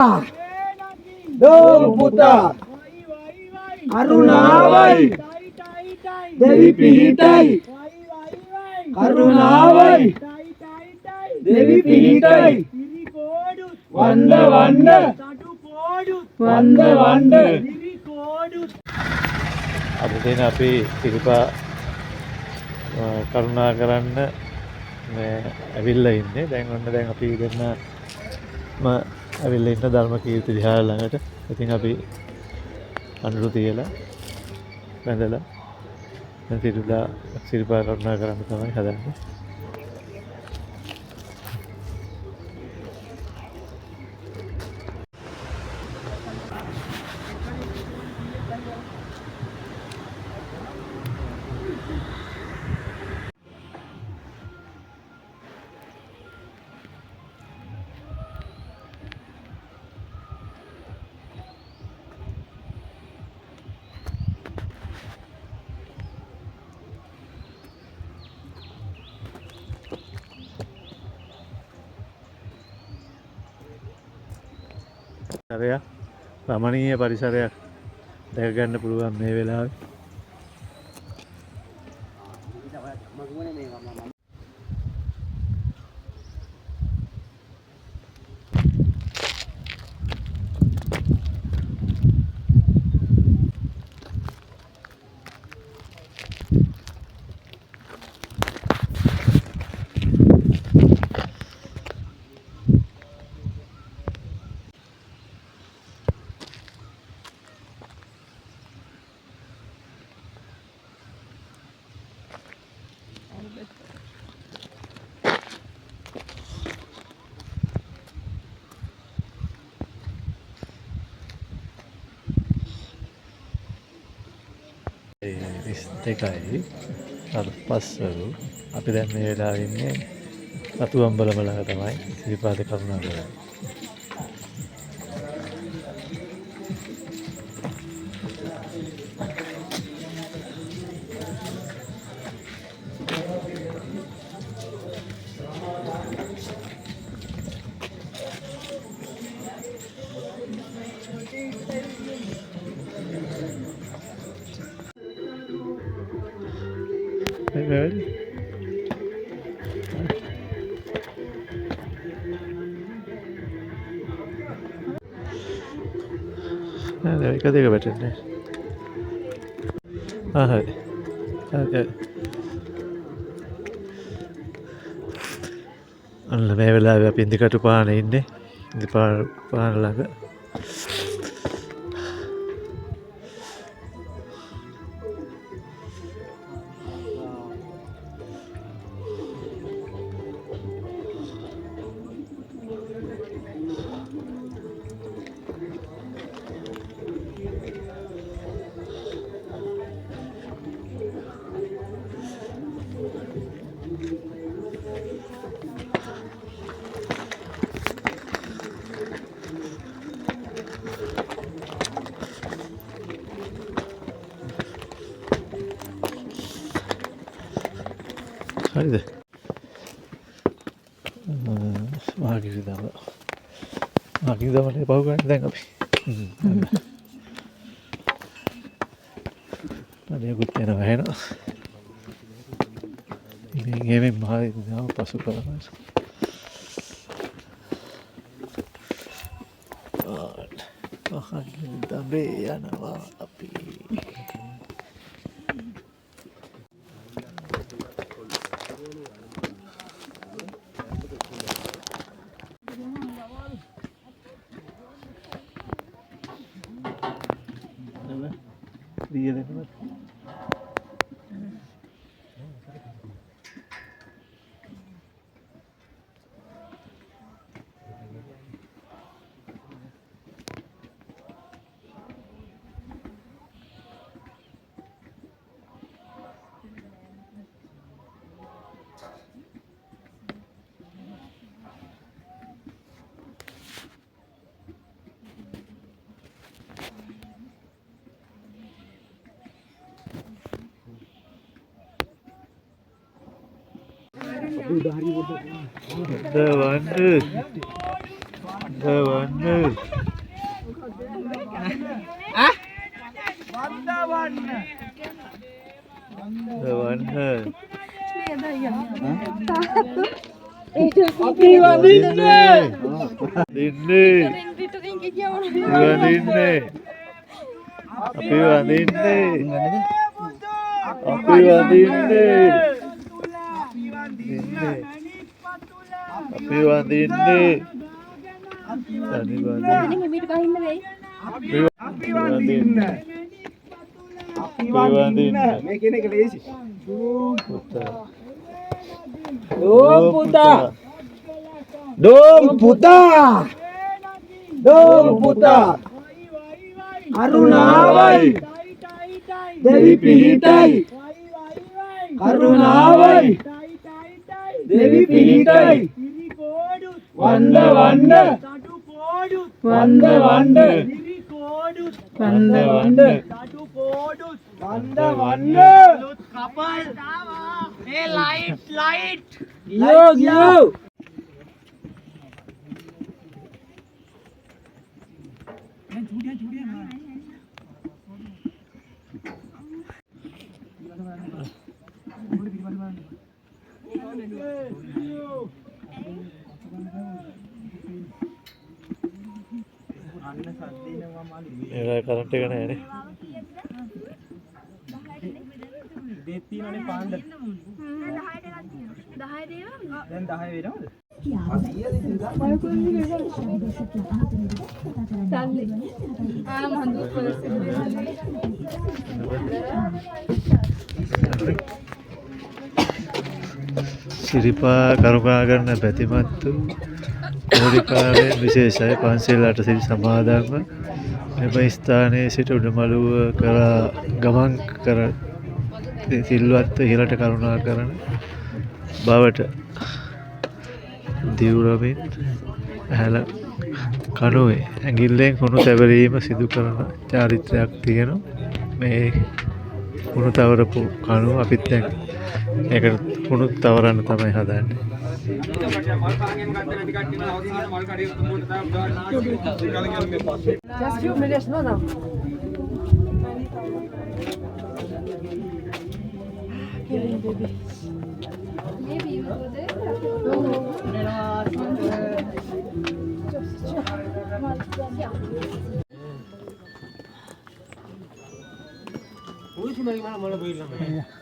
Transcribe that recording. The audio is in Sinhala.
Dong puta Karunawai Dewi Pihitai Karunawai Dewi Pihitai Wanda Wanda Wanda Wanda අද දින අපි සිරිපා කරුණා කරන්න මේ ඇවිල්ලා ඉන්නේ. දැන් ඔන්න දැන් අපි දෙන්නම ඇවිල්ලා ඉන්න ධර්ම කීර්ති විහාර ළඟට. ඉතින් අපි අඳුරු තියලා වැඳලා දැන් සිරිපා කරුණා කරන්න තමයි හදන්නේ. රමණීය පරිසරයක් දැක ගන්න පුළුවන් මේ වෙලාවේ. දෙකයි පස්වරු අපි දැන් මේ වෙලාවේ ඉන්නේ රතු අම්බලම ළඟ තමයි සිරිපාද කරුණා කරන්නේ. එක දෙක වැටෙන්නේ. හරි. අන්න මේ වෙලාවේ අපි ඉන්දිකටු පානේ ඉන්නේ. පාන ළඟ. හරිද? මාගිරි දමනේ පහු ගන්න දැන් අපි. අනියකුත් යනවා එහෙනම්. ඉතින් මේ මහා පසු කරනවා. දඹේ යනවා අපි. Dia dekat. The wonder. අපි වඳින්න මේ කියන එක ලේසි. Dong puta. Dong puta. Dong puta. Karunawai. Dewi pihitai. Karunawai. Dewi pihitai. Wanda wanda. Wanda wanda. Wanda wanda. Wanda wanda. Couple. Hey, light. Yo. මේක කරන්ට් එක නැහැ නේ. දෙත් තියෙනනේ පාණ්ඩ. 10 දේවල්. දැන් 10 වෙනවද? සිරිපා කරුණා කරන පැතිමත්තු මූලිකාවේ විශේෂයි පන්සිල් 8 සිල් සමාදන්ව මෙම ස්ථානයේ සිට උඩමළුව කරා ගමන් කර සිල්වත් ඉහළට කරුණා කරන බවට දිවුරමින් ඇහැල කණුවේ ඇඟිල්ලෙන් කුණු තැවරීම සිදු කරන චාරිත්‍රයක් තියෙනවා. මේ කුණු තවරපු කණුව අපිත් දැන් ඒකට කුණු තවරන්න තමයි හදන්නේ. Just few minutes, no. Maybe you go there. Who is